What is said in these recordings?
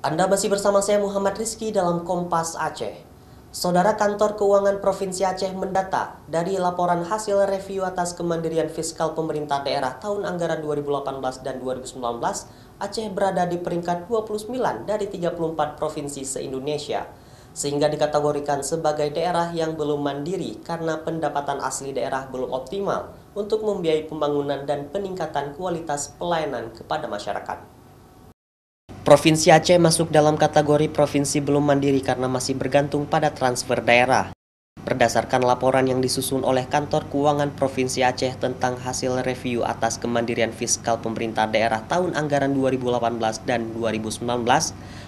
Anda masih bersama saya Muhammad Rizky dalam Kompas Aceh. Saudara, Kantor Keuangan Provinsi Aceh mendata dari laporan hasil review atas kemandirian fiskal pemerintah daerah tahun anggaran 2018 dan 2019, Aceh berada di peringkat 29 dari 34 provinsi se-Indonesia, sehingga dikategorikan sebagai daerah yang belum mandiri karena pendapatan asli daerah belum optimal untuk membiayai pembangunan dan peningkatan kualitas pelayanan kepada masyarakat. Provinsi Aceh masuk dalam kategori provinsi belum mandiri karena masih bergantung pada transfer daerah. Berdasarkan laporan yang disusun oleh Kantor Keuangan Provinsi Aceh tentang hasil review atas kemandirian fiskal pemerintah daerah tahun anggaran 2018 dan 2019,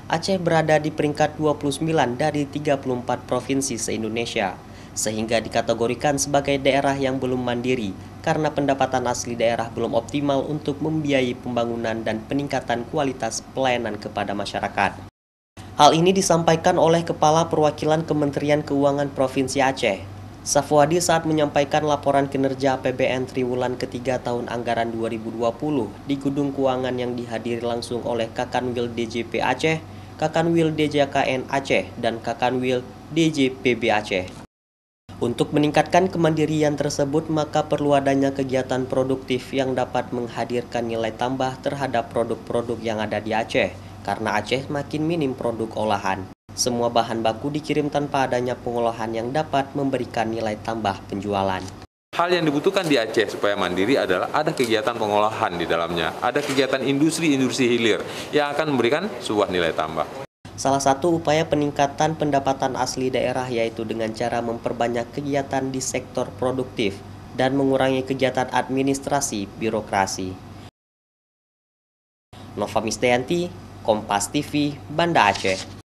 Aceh berada di peringkat 29 dari 34 provinsi se-Indonesia, sehingga dikategorikan sebagai daerah yang belum mandiri karena pendapatan asli daerah belum optimal untuk membiayai pembangunan dan peningkatan kualitas pelayanan kepada masyarakat. Hal ini disampaikan oleh Kepala Perwakilan Kementerian Keuangan Provinsi Aceh, Safwadi, saat menyampaikan laporan kinerja APBN triwulan ketiga tahun anggaran 2020 di Gedung Keuangan yang dihadiri langsung oleh Kakanwil DJP Aceh, Kakanwil DJKN Aceh, dan Kakanwil DJPB Aceh. Untuk meningkatkan kemandirian tersebut, maka perlu adanya kegiatan produktif yang dapat menghadirkan nilai tambah terhadap produk-produk yang ada di Aceh, karena Aceh makin minim produk olahan. Semua bahan baku dikirim tanpa adanya pengolahan yang dapat memberikan nilai tambah penjualan. Hal yang dibutuhkan di Aceh supaya mandiri adalah ada kegiatan pengolahan di dalamnya, ada kegiatan industri-industri hilir yang akan memberikan sebuah nilai tambah. Salah satu upaya peningkatan pendapatan asli daerah yaitu dengan cara memperbanyak kegiatan di sektor produktif dan mengurangi kegiatan administrasi birokrasi. Nova Mistianti, Kompas TV, Banda Aceh.